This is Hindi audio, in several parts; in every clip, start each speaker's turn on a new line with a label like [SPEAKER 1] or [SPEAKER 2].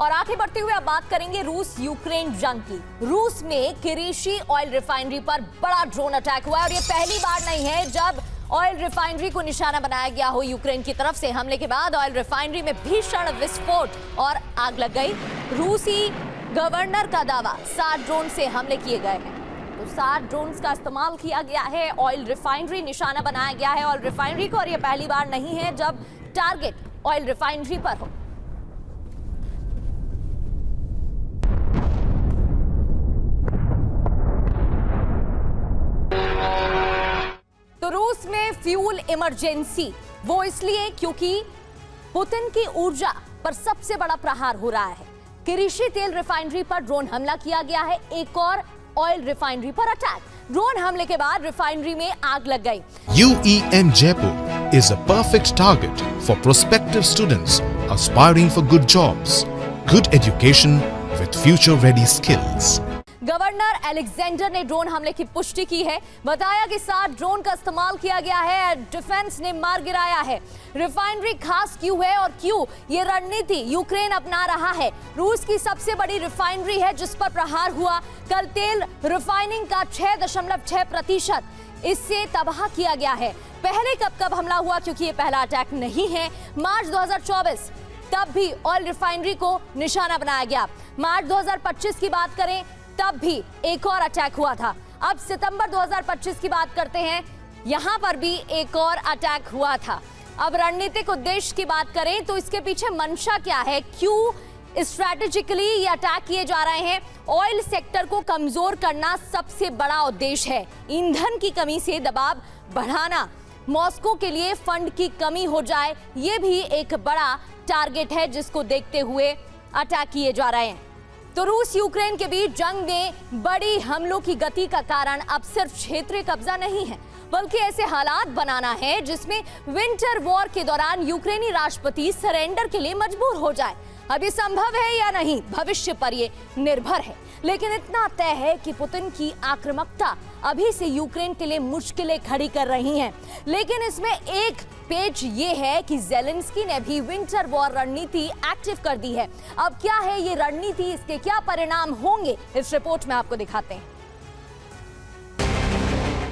[SPEAKER 1] और आगे बढ़ते हुए अब बात करेंगे रूस यूक्रेन जंग की। रूस में किरीशी ऑयल रिफाइनरी पर बड़ा ड्रोन अटैक हुआ और ये पहली बार नहीं है जब ऑयल रिफाइनरी को निशाना बनाया गया हो यूक्रेन की तरफ से। हमले के बाद ऑयल रिफाइनरी में भीषण विस्फोट और आग लग गई। रूसी गवर्नर का दावा 7 ड्रोन से हमले किए गए हैं। तो 7 ड्रोन्स का इस्तेमाल किया गया है, ऑयल रिफाइनरी निशाना बनाया गया है ऑयल रिफाइनरी को, और यह पहली बार नहीं है जब टारगेट ऑयल रिफाइनरी पर हो। तो रूस में फ्यूल इमरजेंसी वो इसलिए क्योंकि पुतिन की ऊर्जा पर सबसे बड़ा प्रहार हो रहा है। किरीशी तेल रिफाइनरी पर ड्रोन हमला किया गया है, एक और ऑयल रिफाइनरी पर अटैक। ड्रोन हमले के बाद रिफाइनरी में आग लग गई।
[SPEAKER 2] UEM Jaipur is a perfect target for prospective students aspiring for good jobs, good education with future-ready skills.
[SPEAKER 1] Governor Alexander ने ड्रोन हमले की पुष्टि की है। बताया कि 7 ड्रोन का इस्तेमाल किया गया है, डिफेंस ने मार गिराया है। रिफाइनरी खास क्यों है और क्यों ये रणनीति यूक्रेन अपना रहा है? रूस की सबसे बड़ी रिफाइनरी है जिस पर प्रहार हुआ। कल तेल रिफाइनिंग का 6.6% इससे तबाह किया गया है। पहले कब हमला हुआ, क्योंकि ये पहला अटैक नहीं है। मार्च 2024 तब भी ऑयल रिफाइनरी को निशाना बनाया गया। मार्च 2025 की बात करें तब भी एक और अटैक हुआ था। अब सितंबर 2025 की बात करते हैं, यहां पर भी एक और अटैक हुआ था। अब रणनीतिक उद्देश्य की बात करें तो इसके पीछे मंशा क्या है, क्यों स्ट्रैटेजिकली ये अटैक किए जा रहे हैं? ऑयल सेक्टर को कमजोर करना सबसे बड़ा उद्देश्य है। ईंधन की कमी से दबाव बढ़ाना, मॉस्को के लिए फंड की कमी हो जाए, ये भी एक बड़ा टारगेट है जिसको देखते हुए अटैक किए जा रहे हैं। तो रूस यूक्रेन के बीच जंग में बड़ी हमलों की गति का कारण अब सिर्फ क्षेत्रीय कब्जा नहीं है, बल्कि ऐसे हालात बनाना है जिसमें विंटर वॉर के दौरान यूक्रेनी राष्ट्रपति सरेंडर के लिए मजबूर हो जाए। अब ये संभव है या नहीं, भविष्य पर ये निर्भर है, लेकिन इतना तय है कि पुतिन की आक्रामकता अभी से यूक्रेन के लिए मुश्किलें खड़ी कर रही हैं। लेकिन इसमें एक पेच ये है कि ज़ेलेंस्की ने भी विंटर वॉर रणनीति एक्टिव कर दी है। अब क्या है ये रणनीति, इसके क्या परिणाम होंगे, इस रिपोर्ट में आपको दिखाते हैं।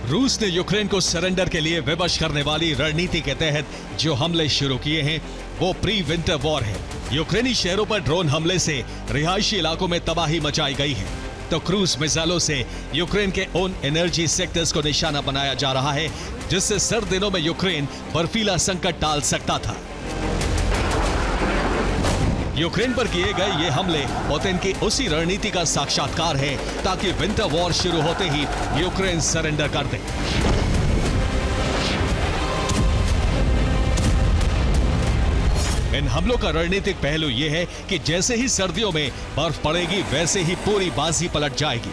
[SPEAKER 3] रूस ने यूक्रेन को सरेंडर के लिए विवश करने वाली रणनीति के तहत जो हमले शुरू किए हैं वो प्री विंटर वॉर है। यूक्रेनी शहरों पर ड्रोन हमले से रिहायशी इलाकों में तबाही मचाई गई है, तो क्रूज मिसाइलों से यूक्रेन के ओन एनर्जी सेक्टर्स को निशाना बनाया जा रहा है, जिससे सर्द दिनों में यूक्रेन बर्फीला संकट टाल सकता था। यूक्रेन पर किए गए ये हमले पुतिन की उसी रणनीति का साक्षात्कार है, ताकि विंटर वॉर शुरू होते ही यूक्रेन सरेंडर कर दे। इन हमलों का रणनीतिक पहलू यह है कि जैसे ही सर्दियों में बर्फ पड़ेगी, वैसे ही पूरी बाजी पलट जाएगी।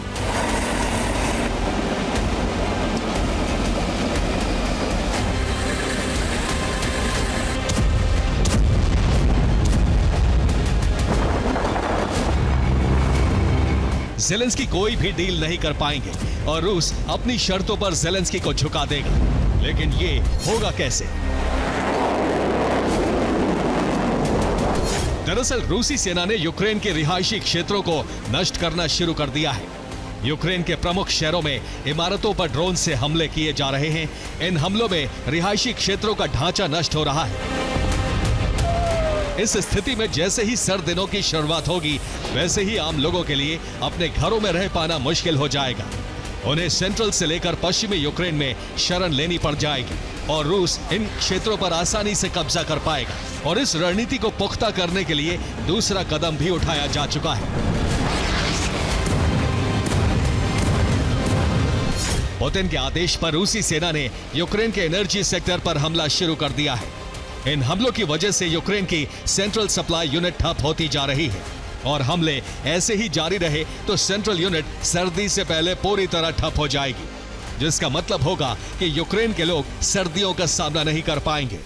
[SPEAKER 3] ज़ेलेंस्की कोई भी डील नहीं कर पाएंगे और रूस अपनी शर्तों पर ज़ेलेंस्की को झुका देगा। लेकिन ये होगा कैसे? दरअसल रूसी सेना ने यूक्रेन के रिहायशी क्षेत्रों को नष्ट करना शुरू कर दिया है। यूक्रेन के प्रमुख शहरों में इमारतों पर ड्रोन से हमले किए जा रहे हैं। इन हमलों में रिहायशी क्षेत्रों का ढांचा नष्ट हो रहा है। इस स्थिति में जैसे ही सर्द दिनों की शुरुआत होगी, वैसे ही आम लोगों के लिए अपने घरों में रह पाना मुश्किल हो जाएगा। उन्हें सेंट्रल से लेकर पश्चिमी यूक्रेन में शरण लेनी पड़ जाएगी और रूस इन क्षेत्रों पर आसानी से कब्जा कर पाएगा। और इस रणनीति को पुख्ता करने के लिए दूसरा कदम भी उठाया जा चुका है। पुतिन के आदेश पर रूसी सेना ने यूक्रेन के एनर्जी सेक्टर पर हमला शुरू कर दिया है। इन हमलों की वजह से यूक्रेन की सेंट्रल सप्लाई यूनिट ठप होती जा रही है और हमले ऐसे ही जारी रहे तो सेंट्रल यूनिट सर्दी से पहले पूरी तरह ठप हो जाएगी, जिसका मतलब होगा कि यूक्रेन के लोग सर्दियों का सामना नहीं कर पाएंगे।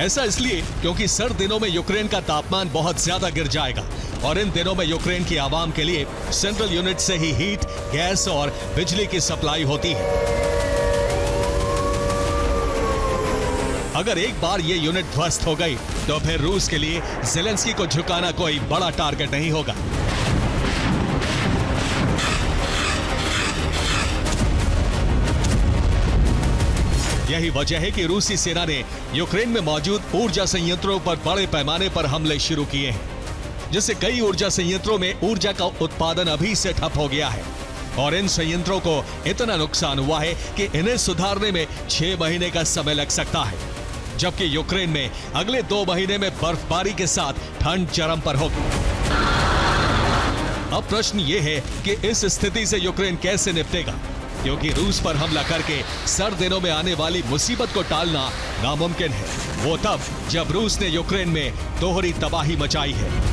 [SPEAKER 3] ऐसा इसलिए क्योंकि सर्द दिनों में यूक्रेन का तापमान बहुत ज्यादा गिर जाएगा और इन दिनों में यूक्रेन की आवाम के लिए सेंट्रल यूनिट से ही हीट, गैस और बिजली की सप्लाई होती है। अगर एक बार ये यूनिट ध्वस्त हो गई तो फिर रूस के लिए ज़ेलेंस्की को झुकाना कोई बड़ा टारगेट नहीं होगा। यही वजह है कि रूसी सेना ने यूक्रेन में मौजूद ऊर्जा संयंत्रों पर बड़े पैमाने पर हमले शुरू किए हैं, जिससे कई ऊर्जा संयंत्रों में ऊर्जा का उत्पादन अभी से ठप हो गया है और इन संयंत्रों को इतना नुकसान हुआ है कि इन्हें सुधारने में 6 महीने का समय लग सकता है, जबकि यूक्रेन में अगले 2 महीने में बर्फबारी के साथ ठंड चरम पर होगी। अब प्रश्न ये है कि इस स्थिति से यूक्रेन कैसे निपटेगा, क्योंकि रूस पर हमला करके सर्द दिनों में आने वाली मुसीबत को टालना नामुमकिन है। वो तब जब रूस ने यूक्रेन में दोहरी तबाही मचाई है।